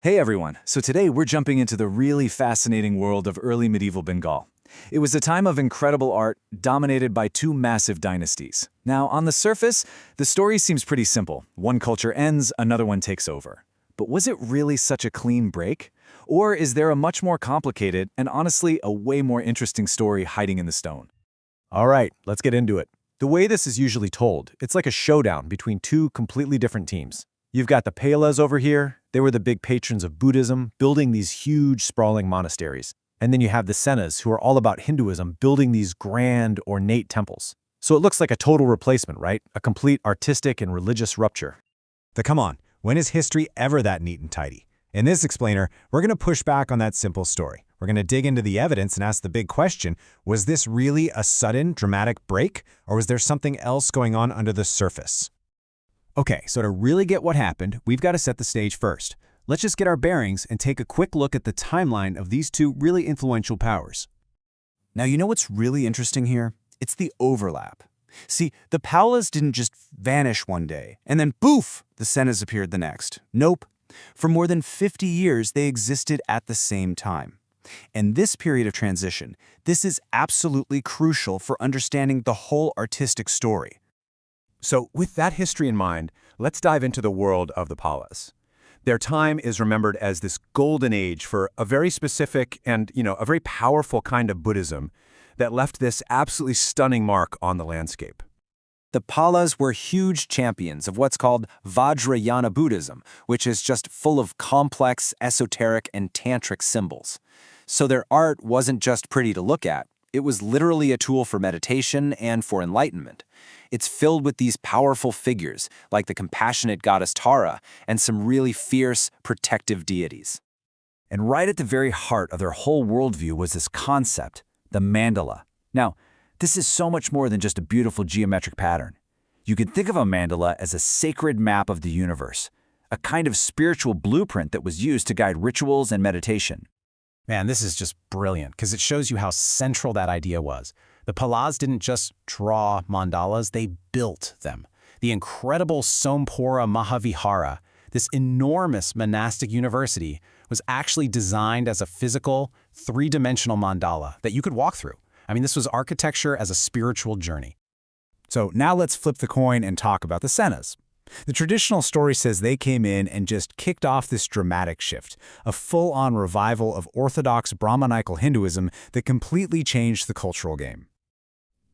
Hey everyone, so today we're jumping into the really fascinating world of early medieval Bengal. It was a time of incredible art dominated by two massive dynasties. Now, on the surface, the story seems pretty simple. One culture ends, another one takes over. But was it really such a clean break? Or is there a much more complicated and honestly a way more interesting story hiding in the stone? All right, let's get into it. The way this is usually told, it's like a showdown between two completely different teams. You've got the Palas over here. They were the big patrons of Buddhism, building these huge, sprawling monasteries. And then you have the Senas, who are all about Hinduism, building these grand, ornate temples. So it looks like a total replacement, right? A complete artistic and religious rupture. But come on, when is history ever that neat and tidy? In this explainer, we're going to push back on that simple story. We're going to dig into the evidence and ask the big question, was this really a sudden, dramatic break, or was there something else going on under the surface? Okay, so to really get what happened, we've got to set the stage first. Let's just get our bearings and take a quick look at the timeline of these two really influential powers. Now, you know what's really interesting here? It's the overlap. See, the Palas didn't just vanish one day, and then poof, the Senas appeared the next. Nope. For more than 50 years, they existed at the same time. And this period of transition, this is absolutely crucial for understanding the whole artistic story. So with that history in mind, let's dive into the world of the Palas. Their time is remembered as this golden age for a very specific and, a very powerful kind of Buddhism that left this absolutely stunning mark on the landscape. The Palas were huge champions of what's called Vajrayana Buddhism, which is just full of complex, esoteric, and tantric symbols. So their art wasn't just pretty to look at. It was literally a tool for meditation and for enlightenment. It's filled with these powerful figures, like the compassionate goddess Tara and some really fierce, protective deities. And right at the very heart of their whole worldview was this concept, the mandala. Now, this is so much more than just a beautiful geometric pattern. You can think of a mandala as a sacred map of the universe, a kind of spiritual blueprint that was used to guide rituals and meditation. Man, this is just brilliant because it shows you how central that idea was. The Palas didn't just draw mandalas, they built them. The incredible Sompura Mahavihara, this enormous monastic university, was actually designed as a physical, three-dimensional mandala that you could walk through. I mean, this was architecture as a spiritual journey. So now let's flip the coin and talk about the Senas. The traditional story says they came in and just kicked off this dramatic shift, a full-on revival of orthodox Brahmanical Hinduism that completely changed the cultural game.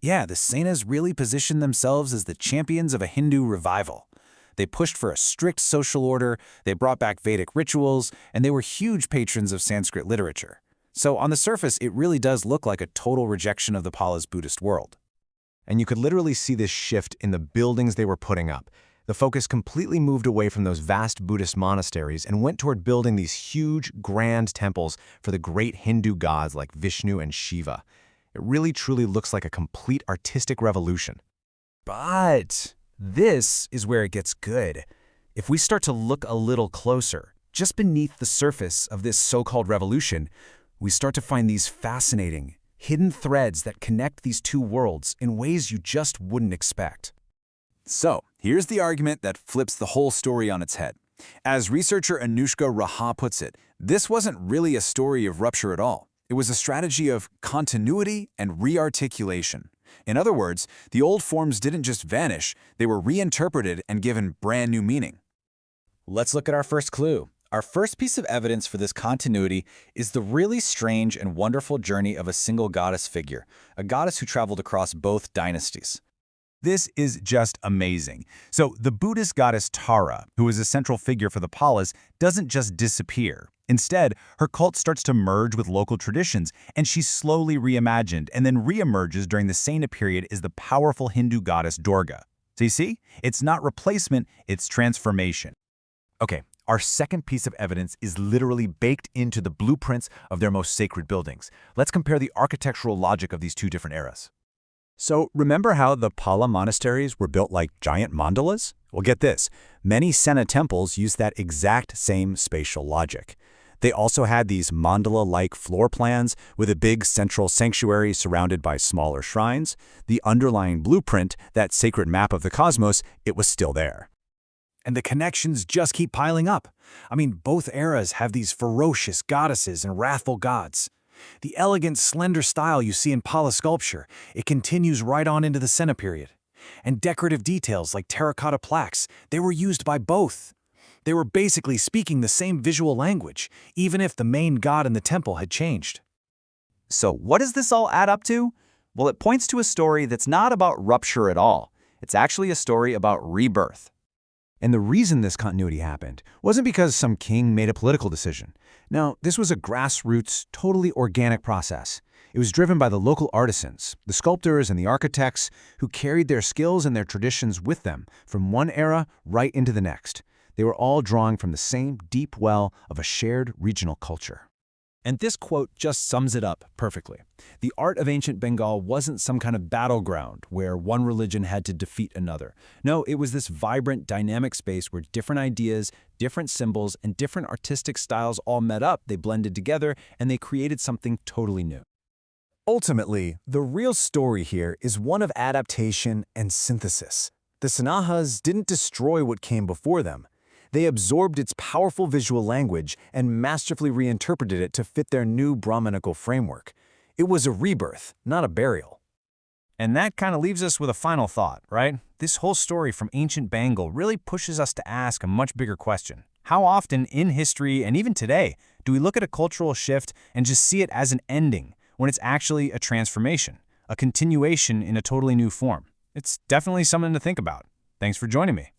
Yeah, the Senas really positioned themselves as the champions of a Hindu revival. They pushed for a strict social order, they brought back Vedic rituals, and they were huge patrons of Sanskrit literature. So on the surface, it really does look like a total rejection of the Palas Buddhist world. And you could literally see this shift in the buildings they were putting up. The focus completely moved away from those vast Buddhist monasteries and went toward building these huge, grand temples for the great Hindu gods like Vishnu and Shiva. It really truly looks like a complete artistic revolution. But this is where it gets good. If we start to look a little closer, just beneath the surface of this so-called revolution, we start to find these fascinating, hidden threads that connect these two worlds in ways you just wouldn't expect. So, here's the argument that flips the whole story on its head. As researcher Anushka Raha puts it, this wasn't really a story of rupture at all. It was a strategy of continuity and rearticulation. In other words, the old forms didn't just vanish, they were reinterpreted and given brand new meaning. Let's look at our first clue. Our first piece of evidence for this continuity is the really strange and wonderful journey of a single goddess figure, a goddess who traveled across both dynasties. This is just amazing. So the Buddhist goddess Tara, who is a central figure for the Palas, doesn't just disappear. Instead, her cult starts to merge with local traditions, and she's slowly reimagined and then reemerges during the Sena period as the powerful Hindu goddess Durga. So you see, it's not replacement, it's transformation. Okay, our second piece of evidence is literally baked into the blueprints of their most sacred buildings. Let's compare the architectural logic of these two different eras. So remember how the Pala monasteries were built like giant mandalas? Well, get this. Many Sena temples use that exact same spatial logic. They also had these mandala-like floor plans with a big central sanctuary surrounded by smaller shrines. The underlying blueprint, that sacred map of the cosmos, it was still there. And the connections just keep piling up. I mean, both eras have these ferocious goddesses and wrathful gods. The elegant, slender style you see in Pala sculpture, it continues right on into the Sena period. And decorative details like terracotta plaques, they were used by both. They were basically speaking the same visual language, even if the main god in the temple had changed. So what does this all add up to? Well, it points to a story that's not about rupture at all. It's actually a story about rebirth. And the reason this continuity happened wasn't because some king made a political decision. No, this was a grassroots, totally organic process. It was driven by the local artisans, the sculptors and the architects who carried their skills and their traditions with them from one era right into the next. They were all drawing from the same deep well of a shared regional culture. And this quote just sums it up perfectly. The art of ancient Bengal wasn't some kind of battleground where one religion had to defeat another. No, it was this vibrant, dynamic space where different ideas, different symbols, and different artistic styles all met up, they blended together, and they created something totally new. Ultimately, the real story here is one of adaptation and synthesis. The Sanahas didn't destroy what came before them. They absorbed its powerful visual language and masterfully reinterpreted it to fit their new Brahmanical framework. It was a rebirth, not a burial. And that kind of leaves us with a final thought, right? This whole story from ancient Bengal really pushes us to ask a much bigger question. How often in history, and even today, do we look at a cultural shift and just see it as an ending, when it's actually a transformation, a continuation in a totally new form? It's definitely something to think about. Thanks for joining me.